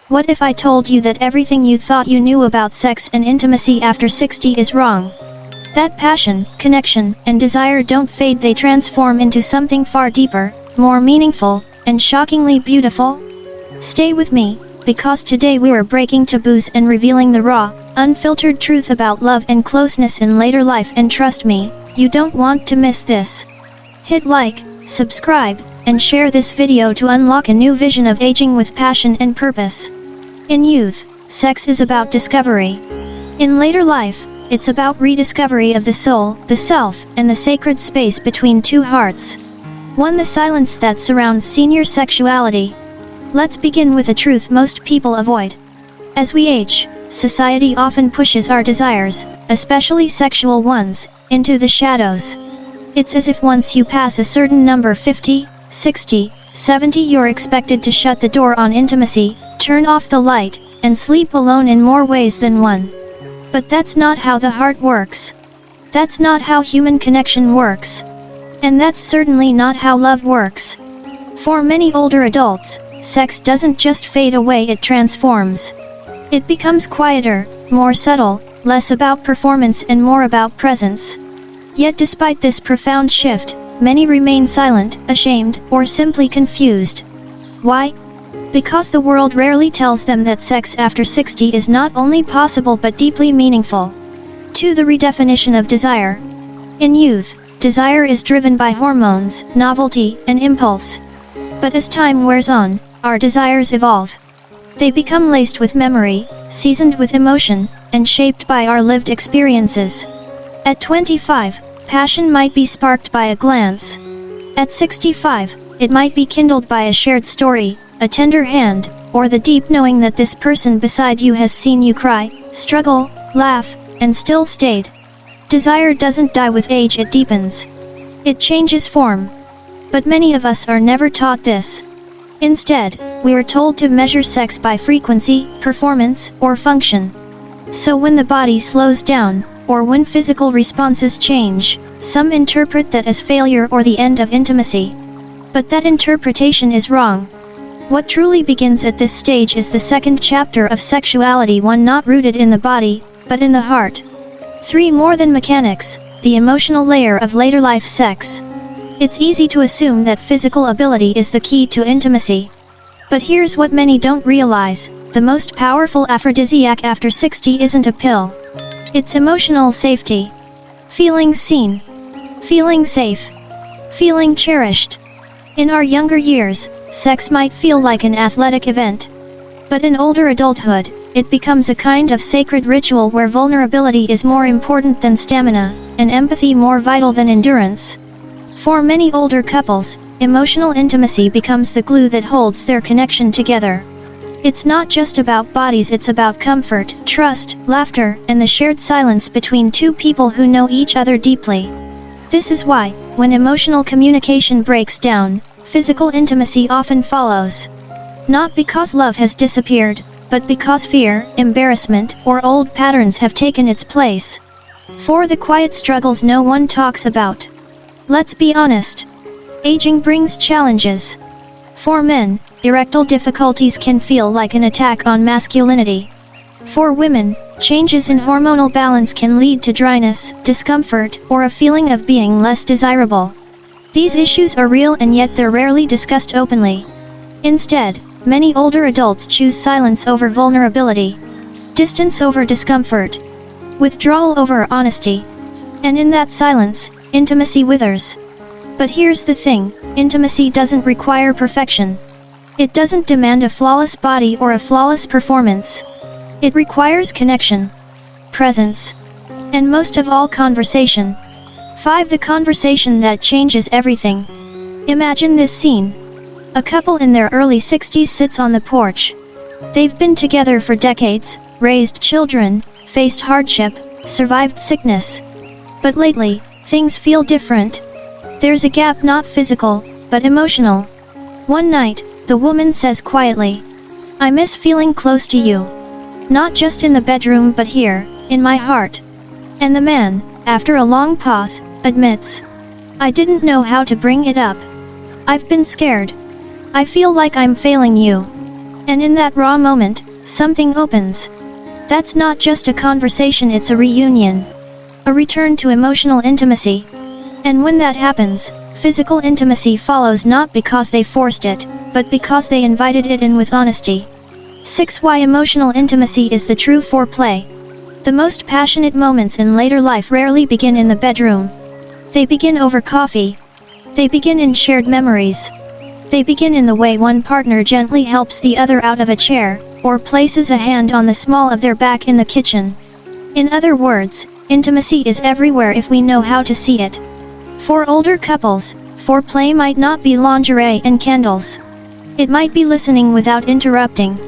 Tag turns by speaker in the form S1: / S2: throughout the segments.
S1: What if I told you that everything you thought you knew about sex and intimacy after 60 is wrong? That passion, connection, and desire don't fade, they transform into something far deeper, more meaningful, and shockingly beautiful? Stay with me, because today we are breaking taboos and revealing the raw, unfiltered truth about love and closeness in later life, and trust me, you don't want to miss this. Hit like, subscribe, and share this video to unlock a new vision of aging with passion and purpose. In youth, sex is about discovery. In later life, it's about rediscovery of the soul, the self, and the sacred space between two hearts. The silence that surrounds senior sexuality. Let's begin with a truth most people avoid. As we age, society often pushes our desires, especially sexual ones, into the shadows. It's as if once you pass a certain number, 50, 60, 70, you're expected to shut the door on intimacy, turn off the light, and sleep alone in more ways than one. But that's not how the heart works. That's not how human connection works. And that's certainly not how love works. For many older adults, sex doesn't just fade away, it transforms. It becomes quieter, more subtle, less about performance and more about presence. Yet despite this profound shift, many remain silent, ashamed, or simply confused. Why? Because the world rarely tells them that sex after 60 is not only possible but deeply meaningful. 2. The redefinition of desire. In youth, desire is driven by hormones, novelty, and impulse. But as time wears on, our desires evolve. They become laced with memory, seasoned with emotion, and shaped by our lived experiences. At 25, passion might be sparked by a glance. At 65, it might be kindled by a shared story, a tender hand, or the deep knowing that this person beside you has seen you cry, struggle, laugh, and still stayed. Desire doesn't die with age, it deepens. It changes form. But many of us are never taught this. Instead, we are told to measure sex by frequency, performance, or function. So when the body slows down, or when physical responses change, some interpret that as failure or the end of intimacy. But that interpretation is wrong. What truly begins at this stage is the second chapter of sexuality, one not rooted in the body, but in the heart. 3. More than mechanics, the emotional layer of later life sex. It's easy to assume that physical ability is the key to intimacy. But here's what many don't realize: the most powerful aphrodisiac after 60 isn't a pill. It's emotional safety. Feeling seen. Feeling safe. Feeling cherished. In our younger years, sex might feel like an athletic event. But in older adulthood, it becomes a kind of sacred ritual where vulnerability is more important than stamina, and empathy more vital than endurance. For many older couples, emotional intimacy becomes the glue that holds their connection together. It's not just about bodies, it's about comfort, trust, laughter, and the shared silence between two people who know each other deeply. This is why, when emotional communication breaks down, physical intimacy often follows. Not because love has disappeared, but because fear, embarrassment, or old patterns have taken its place. 4. The quiet struggles no one talks about. Let's be honest. Aging brings challenges. For men, erectile difficulties can feel like an attack on masculinity. For women, changes in hormonal balance can lead to dryness, discomfort, or a feeling of being less desirable. These issues are real, and yet they're rarely discussed openly. Instead, many older adults choose silence over vulnerability, distance over discomfort, withdrawal over honesty. And in that silence, intimacy withers. But here's the thing: intimacy doesn't require perfection. It doesn't demand a flawless body or a flawless performance. It requires connection, presence, and most of all, conversation. 5. The conversation that changes everything. Imagine this scene. A couple in their early 60s sits on the porch. They've been together for decades, raised children, faced hardship, survived sickness. But lately, things feel different. There's a gap, not physical, but emotional. One night, the woman says quietly, "I miss feeling close to you. Not just in the bedroom but here, in my heart." And the man, after a long pause, admits, "I didn't know how to bring it up. I've been scared. I feel like I'm failing you." And in that raw moment, something opens. That's not just a conversation, it's a reunion. A return to emotional intimacy. And when that happens, physical intimacy follows, not because they forced it, but because they invited it in with honesty. 6. Why emotional intimacy is the true foreplay. The most passionate moments in later life rarely begin in the bedroom. They begin over coffee. They begin in shared memories. They begin in the way one partner gently helps the other out of a chair, or places a hand on the small of their back in the kitchen. In other words, intimacy is everywhere if we know how to see it. For older couples, foreplay might not be lingerie and candles. It might be listening without interrupting.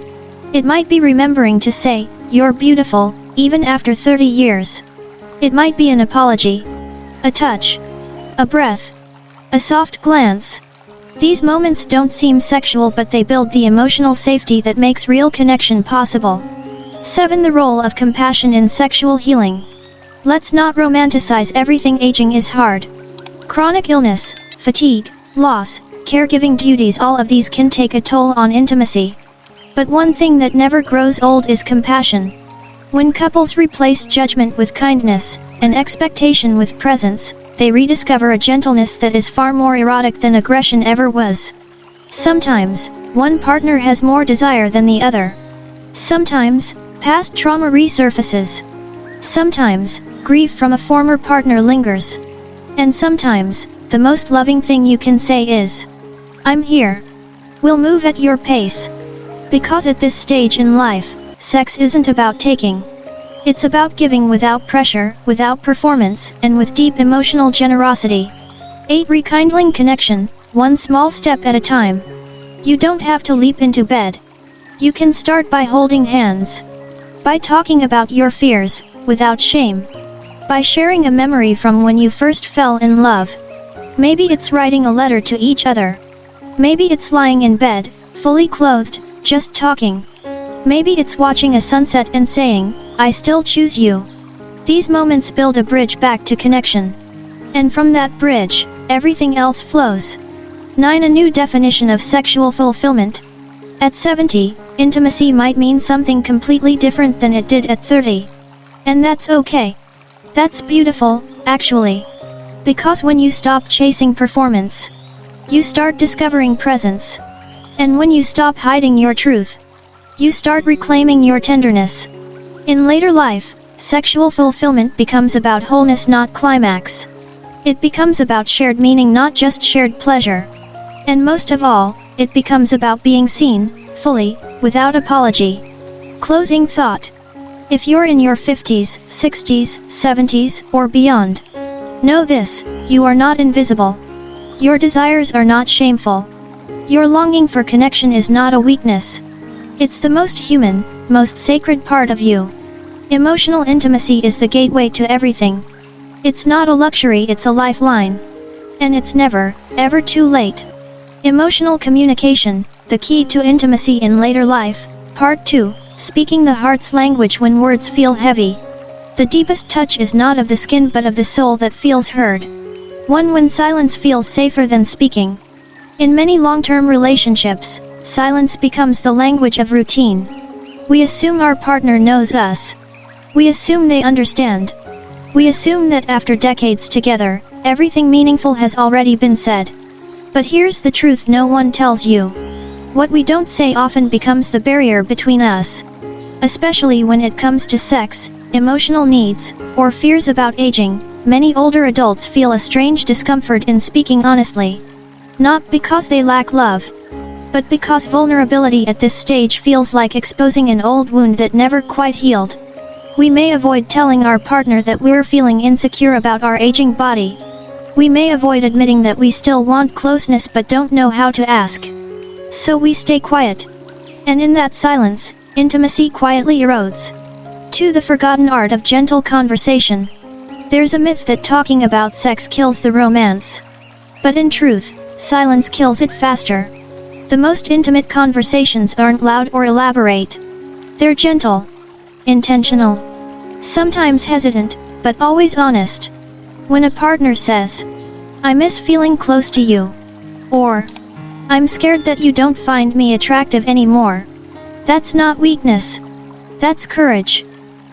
S1: It might be remembering to say, "You're beautiful," even after 30 years. It might be an apology, a touch, a breath, a soft glance. These moments don't seem sexual, but they build the emotional safety that makes real connection possible. 7. The role of compassion in sexual healing. Let's not romanticize everything. Aging is hard. Chronic illness, fatigue, loss, caregiving duties, all of these can take a toll on intimacy. But one thing that never grows old is compassion. When couples replace judgment with kindness, and expectation with presence, they rediscover a gentleness that is far more erotic than aggression ever was. Sometimes, one partner has more desire than the other. Sometimes, past trauma resurfaces. Sometimes, grief from a former partner lingers. And sometimes, the most loving thing you can say is, "I'm here. We'll move at your pace." Because at this stage in life, sex isn't about taking. It's about giving without pressure, without performance, and with deep emotional generosity. 8. Rekindling connection, one small step at a time. You don't have to leap into bed. You can start by holding hands. By talking about your fears, without shame. By sharing a memory from when you first fell in love. Maybe it's writing a letter to each other. Maybe it's lying in bed, fully clothed, just talking. Maybe it's watching a sunset and saying, "I still choose you." These moments build a bridge back to connection. And from that bridge, everything else flows. 9. A new definition of sexual fulfillment. At 70, intimacy might mean something completely different than it did at 30. And that's okay. That's beautiful, actually. Because when you stop chasing performance, you start discovering presence. And when you stop hiding your truth, you start reclaiming your tenderness. In later life, sexual fulfillment becomes about wholeness, not climax. It becomes about shared meaning, not just shared pleasure. And most of all, it becomes about being seen, fully, without apology. Closing thought. If you're in your 50s, 60s, 70s, or beyond, know this: you are not invisible. Your desires are not shameful. Your longing for connection is not a weakness. It's the most human, most sacred part of you. Emotional intimacy is the gateway to everything. It's not a luxury, it's a lifeline. And it's never, ever too late. Emotional communication, the key to intimacy in later life. Part 2, speaking the heart's language when words feel heavy. The deepest touch is not of the skin but of the soul that feels heard. One when silence feels safer than speaking. In many long-term relationships, silence becomes the language of routine. We assume our partner knows us. We assume they understand. We assume that after decades together, everything meaningful has already been said. But here's the truth no one tells you. What we don't say often becomes the barrier between us. Especially when it comes to sex, emotional needs, or fears about aging, many older adults feel a strange discomfort in speaking honestly. Not because they lack love, but because vulnerability at this stage feels like exposing an old wound that never quite healed. We may avoid telling our partner that we're feeling insecure about our aging body. We may avoid admitting that we still want closeness but don't know how to ask. So we stay quiet. And in that silence, intimacy quietly erodes. 2. The forgotten art of gentle conversation. There's a myth that talking about sex kills the romance. But in truth, silence kills it faster. The most intimate conversations aren't loud or elaborate. They're gentle, intentional, sometimes hesitant, but always honest. When a partner says, "I miss feeling close to you," or "I'm scared that you don't find me attractive anymore," That's not weakness. That's courage.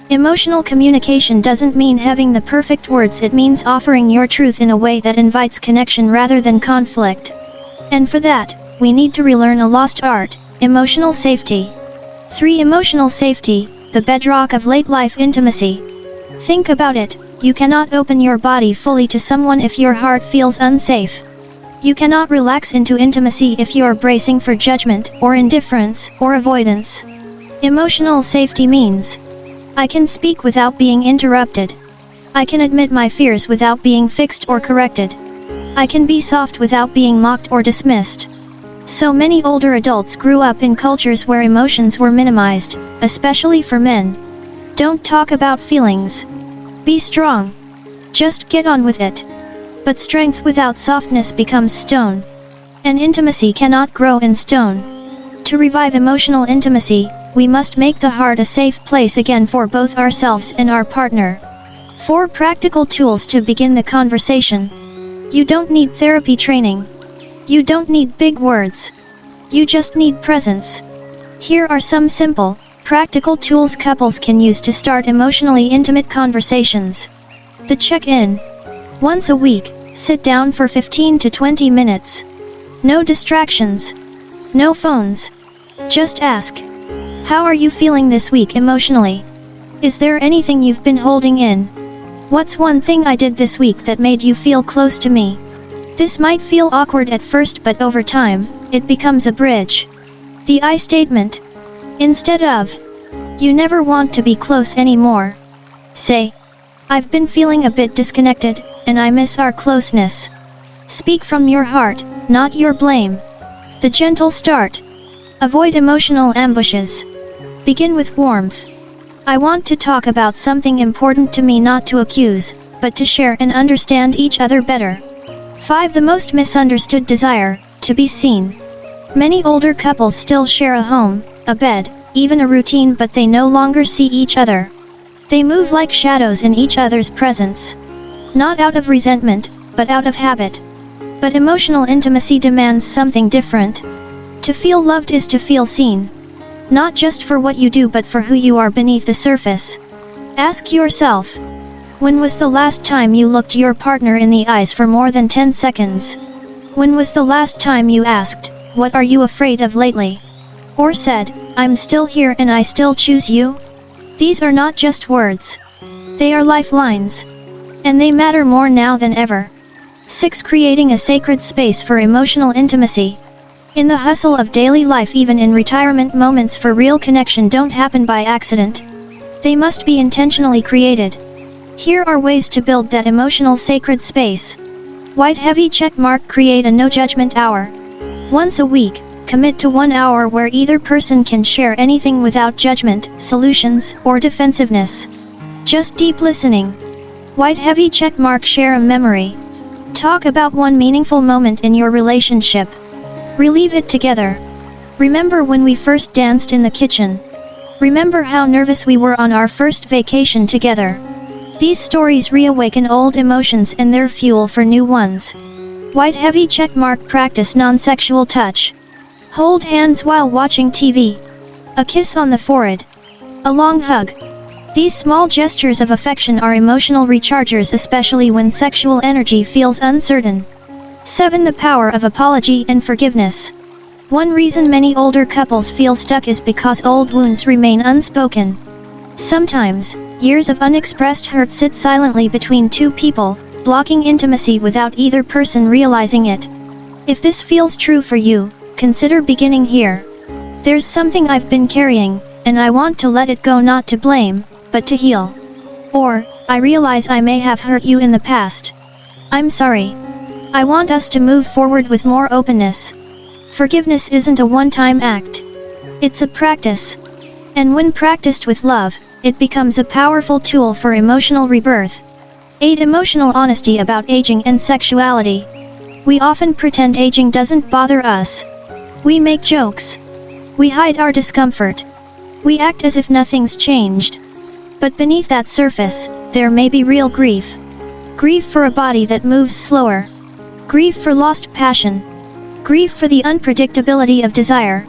S1: Emotional communication doesn't mean having the perfect words, it means offering your truth in a way that invites connection rather than conflict. And for that, we need to relearn a lost art, emotional safety. 3. Emotional safety, the bedrock of late-life intimacy. Think about it, you cannot open your body fully to someone if your heart feels unsafe. You cannot relax into intimacy if you are bracing for judgment, or indifference, or avoidance. Emotional safety means I can speak without being interrupted. I can admit my fears without being fixed or corrected. I can be soft without being mocked or dismissed. So many older adults grew up in cultures where emotions were minimized, especially for men. Don't talk about feelings. Be strong. Just get on with it. But strength without softness becomes stone. And intimacy cannot grow in stone. To revive emotional intimacy, we must make the heart a safe place again for both ourselves and our partner. 4 practical tools to begin the conversation. You don't need therapy training. You don't need big words. You just need presence. Here are some simple, practical tools couples can use to start emotionally intimate conversations. The check-in. Once a week, sit down for 15 to 20 minutes. No distractions. No phones. Just ask. How are you feeling this week emotionally? Is there anything you've been holding in? What's one thing I did this week that made you feel close to me? This might feel awkward at first, but over time, it becomes a bridge. The I statement. Instead of, you never want to be close anymore, say, I've been feeling a bit disconnected, and I miss our closeness. Speak from your heart, not your blame. The gentle start. Avoid emotional ambushes. Begin with warmth. I want to talk about something important to me, not to accuse, but to share and understand each other better. 5. The most misunderstood desire, to be seen. Many older couples still share a home, a bed, even a routine, but they no longer see each other. They move like shadows in each other's presence. Not out of resentment, but out of habit. But emotional intimacy demands something different. To feel loved is to feel seen. Not just for what you do, but for who you are beneath the surface. Ask yourself, when was the last time you looked your partner in the eyes for more than 10 seconds? When was the last time you asked, what are you afraid of lately? Or said, I'm still here and I still choose you? These are not just words. They are lifelines. And they matter more now than ever. 6. Creating a sacred space for emotional intimacy. In the hustle of daily life, even in retirement, moments for real connection don't happen by accident. They must be intentionally created. Here are ways to build that emotional sacred space. White heavy check mark. Create a no judgment hour. Once a week, commit to 1 hour where either person can share anything without judgment, solutions, or defensiveness. Just deep listening. White heavy check mark. Share a memory. Talk about one meaningful moment in your relationship. Relive it together. Remember when we first danced in the kitchen. Remember how nervous we were on our first vacation together. These stories reawaken old emotions and they're fuel for new ones. White heavy check mark. Practice non-sexual touch. Hold hands while watching TV. A kiss on the forehead. A long hug. These small gestures of affection are emotional rechargers, especially when sexual energy feels uncertain. 7. The power of apology and forgiveness. One reason many older couples feel stuck is because old wounds remain unspoken. Sometimes, years of unexpressed hurt sit silently between two people, blocking intimacy without either person realizing it. If this feels true for you, consider beginning here. There's something I've been carrying, and I want to let it go, not to blame, but to heal. Or, I realize I may have hurt you in the past. I'm sorry. I want us to move forward with more openness. Forgiveness isn't a one-time act. It's a practice. And when practiced with love, it becomes a powerful tool for emotional rebirth. 8. Emotional honesty about aging and sexuality. We often pretend aging doesn't bother us. We make jokes. We hide our discomfort. We act as if nothing's changed. But beneath that surface, there may be real grief. Grief for a body that moves slower. Grief for lost passion. Grief for the unpredictability of desire.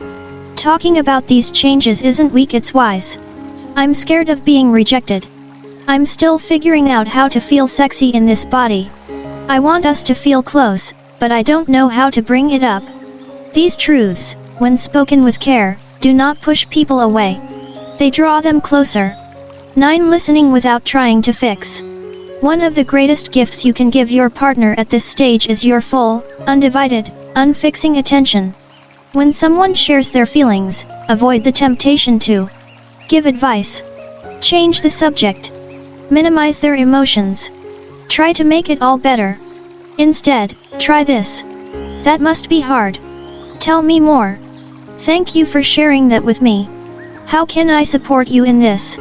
S1: Talking about these changes isn't weak, it's wise. I'm scared of being rejected. I'm still figuring out how to feel sexy in this body. I want us to feel close, but I don't know how to bring it up. These truths, when spoken with care, do not push people away. They draw them closer. 9. Listening without trying to fix. One of the greatest gifts you can give your partner at this stage is your full, undivided, unfixing attention. When someone shares their feelings, avoid the temptation to give advice, change the subject, minimize their emotions, try to make it all better. Instead, try this. That must be hard. Tell me more. Thank you for sharing that with me. How can I support you in this?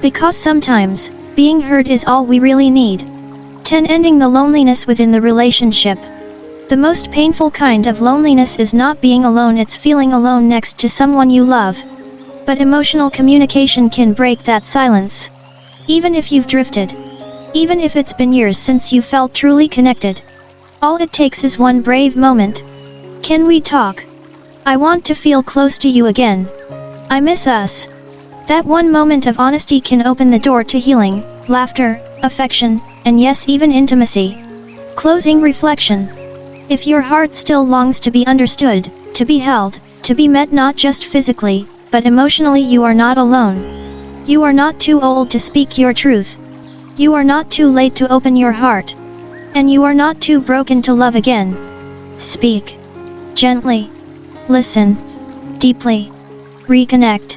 S1: Because sometimes, being heard is all we really need. 10. Ending the loneliness within the relationship. The most painful kind of loneliness is not being alone, it's feeling alone next to someone you love. But emotional communication can break that silence. Even if you've drifted. Even if it's been years since you felt truly connected. All it takes is one brave moment. Can we talk? I want to feel close to you again. I miss us. That one moment of honesty can open the door to healing, laughter, affection, and yes, even intimacy. Closing reflection. If your heart still longs to be understood, to be held, to be met not just physically, but emotionally, you are not alone. You are not too old to speak your truth. You are not too late to open your heart. And you are not too broken to love again. Speak gently. Listen deeply. Reconnect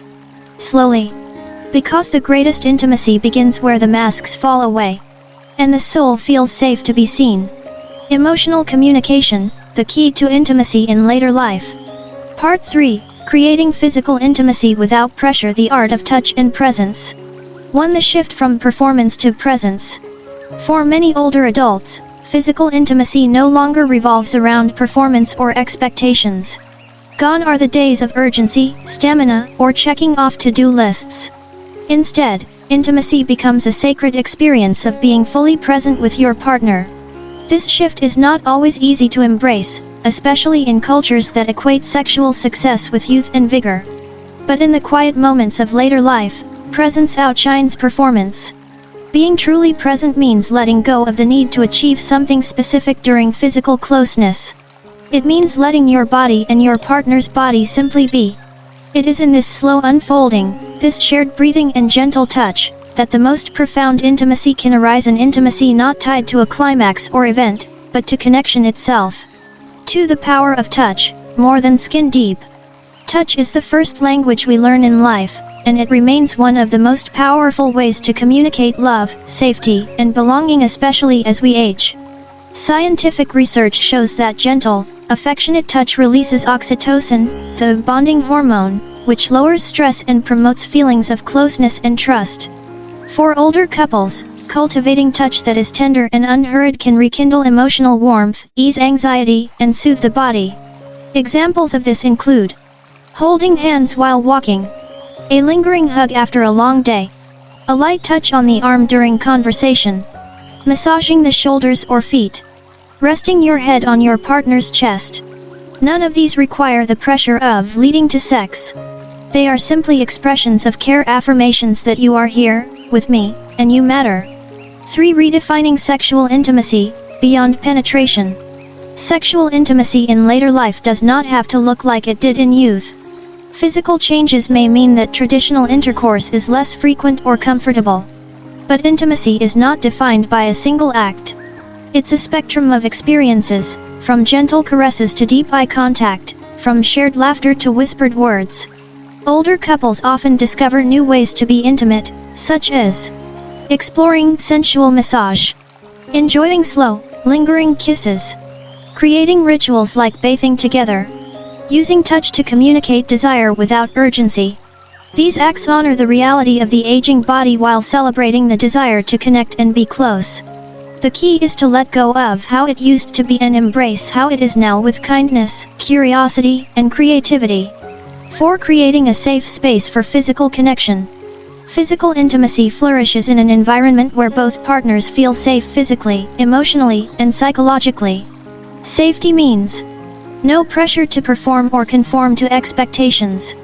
S1: slowly. Because the greatest intimacy begins where the masks fall away. And the soul feels safe to be seen. Emotional communication, the key to intimacy in later life. Part 3. Creating physical intimacy without pressure, the art of touch and presence. 1. The shift from performance to presence. For many older adults, physical intimacy no longer revolves around performance or expectations. Gone are the days of urgency, stamina, or checking off to-do lists. Instead, intimacy becomes a sacred experience of being fully present with your partner. This shift is not always easy to embrace, especially in cultures that equate sexual success with youth and vigor. But in the quiet moments of later life, presence outshines performance. Being truly present means letting go of the need to achieve something specific during physical closeness. It means letting your body and your partner's body simply be. It is in this slow unfolding, this shared breathing and gentle touch, that the most profound intimacy can arise, an intimacy not tied to a climax or event, but to connection itself. 2. The power of touch, more than skin deep. Touch is the first language we learn in life, and it remains one of the most powerful ways to communicate love, safety, and belonging, especially as we age. Scientific research shows that gentle, affectionate touch releases oxytocin, the bonding hormone, which lowers stress and promotes feelings of closeness and trust. For older couples, cultivating touch that is tender and unhurried can rekindle emotional warmth, ease anxiety, and soothe the body. Examples of this include holding hands while walking, a lingering hug after a long day, a light touch on the arm during conversation, massaging the shoulders or feet, resting your head on your partner's chest. None of these require the pressure of leading to sex. They are simply expressions of care, affirmations that you are here, with me, and you matter. 3. Redefining sexual intimacy, beyond penetration. Sexual intimacy in later life does not have to look like it did in youth. Physical changes may mean that traditional intercourse is less frequent or comfortable. But intimacy is not defined by a single act. It's a spectrum of experiences, from gentle caresses to deep eye contact, from shared laughter to whispered words. Older couples often discover new ways to be intimate, such as exploring sensual massage, enjoying slow, lingering kisses, creating rituals like bathing together, using touch to communicate desire without urgency. These acts honor the reality of the aging body while celebrating the desire to connect and be close. The key is to let go of how it used to be and embrace how it is now with kindness, curiosity, and creativity. 4. Creating a safe space for physical connection. Physical intimacy flourishes in an environment where both partners feel safe physically, emotionally, and psychologically. Safety means No pressure to perform or conform to expectations.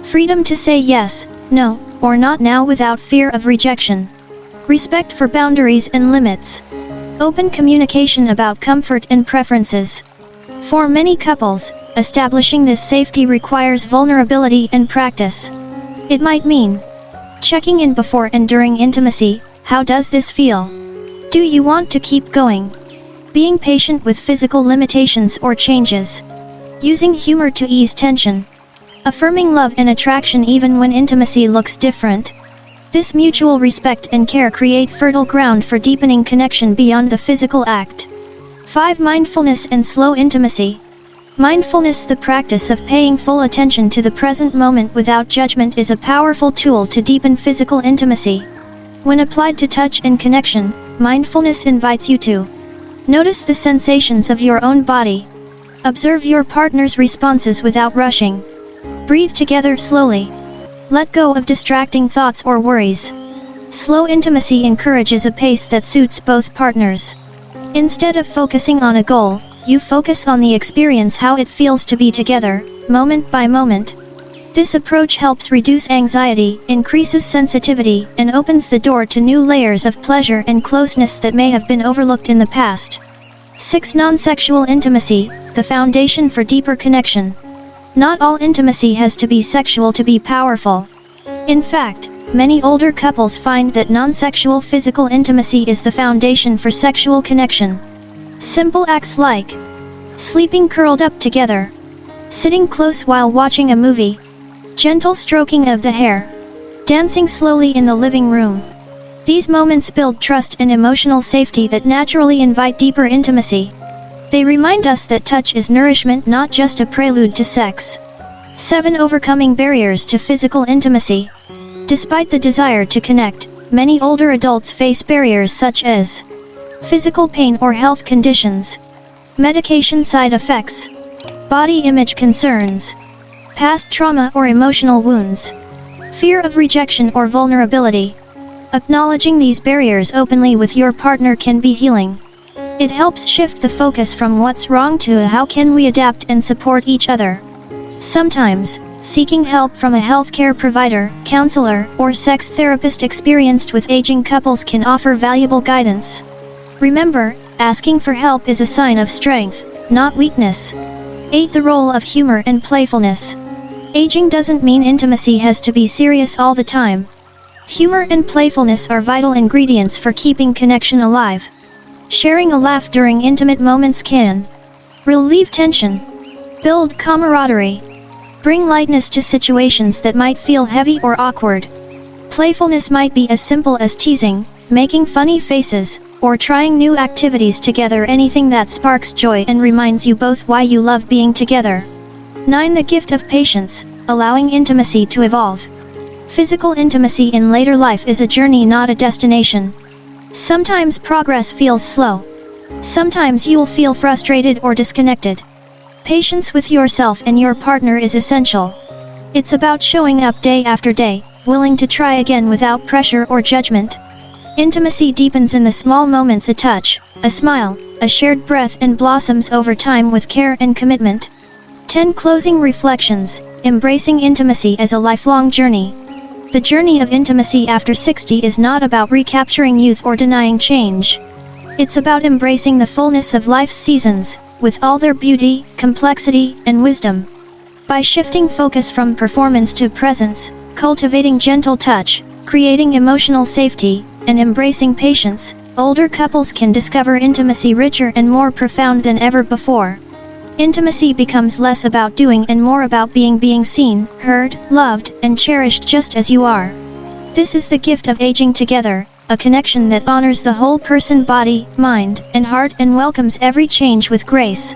S1: Freedom to say yes, no, or not now without fear of rejection. Respect for boundaries and limits. Open communication about comfort and preferences. For many couples, establishing this safety requires vulnerability and practice. It might mean checking in before and during intimacy. How does this feel? Do you want to keep going? Being patient with physical limitations or changes. Using humor to ease tension. Affirming love and attraction even when intimacy looks different. This mutual respect and care create fertile ground for deepening connection beyond the physical act. 5. Mindfulness and slow intimacy. Mindfulness, the practice of paying full attention to the present moment without judgment, is a powerful tool to deepen physical intimacy. When applied to touch and connection, mindfulness invites you to notice the sensations of your own body. Observe your partner's responses without rushing. Breathe together slowly. Let go of distracting thoughts or worries. Slow intimacy encourages a pace that suits both partners. Instead of focusing on a goal, you focus on the experience, how it feels to be together, moment by moment. This approach helps reduce anxiety, increases sensitivity, and opens the door to new layers of pleasure and closeness that may have been overlooked in the past. 6. Non-sexual intimacy, the foundation for deeper connection. Not all intimacy has to be sexual to be powerful. In fact, many older couples find that non-sexual physical intimacy is the foundation for sexual connection. Simple acts like sleeping curled up together, sitting close while watching a movie, gentle stroking of the hair, dancing slowly in the living room. These moments build trust and emotional safety that naturally invite deeper intimacy. They remind us that touch is nourishment, not just a prelude to sex. 7. Overcoming barriers to physical intimacy. Despite the desire to connect, many older adults face barriers such as physical pain or health conditions, medication side effects, body image concerns, past trauma or emotional wounds, fear of rejection or vulnerability. Acknowledging these barriers openly with your partner can be healing. It helps shift the focus from what's wrong to how can we adapt and support each other. Sometimes, seeking help from a healthcare provider, counselor, or sex therapist experienced with aging couples can offer valuable guidance. Remember, asking for help is a sign of strength, not weakness. 8. The role of humor and playfulness. Aging doesn't mean intimacy has to be serious all the time. Humor and playfulness are vital ingredients for keeping connection alive. Sharing a laugh during intimate moments can relieve tension, build camaraderie, bring lightness to situations that might feel heavy or awkward. Playfulness might be as simple as teasing, making funny faces, or trying new activities together, anything that sparks joy and reminds you both why you love being together. 9. The gift of patience, allowing intimacy to evolve. Physical intimacy in later life is a journey, not a destination. Sometimes progress feels slow. Sometimes you'll feel frustrated or disconnected. Patience with yourself and your partner is essential. It's about showing up day after day, willing to try again without pressure or judgment. Intimacy deepens in the small moments: a touch, a smile, a shared breath, and blossoms over time with care and commitment. 10. Closing reflections, embracing intimacy as a lifelong journey. The journey of intimacy after 60 is not about recapturing youth or denying change. It's about embracing the fullness of life's seasons, with all their beauty, complexity, and wisdom. By shifting focus from performance to presence, cultivating gentle touch, creating emotional safety, and embracing patience, older couples can discover intimacy richer and more profound than ever before. Intimacy becomes less about doing and more about being seen, heard, loved, and cherished just as you are. This is the gift of aging together, a connection that honors the whole person, body, mind, and heart, and welcomes every change with grace.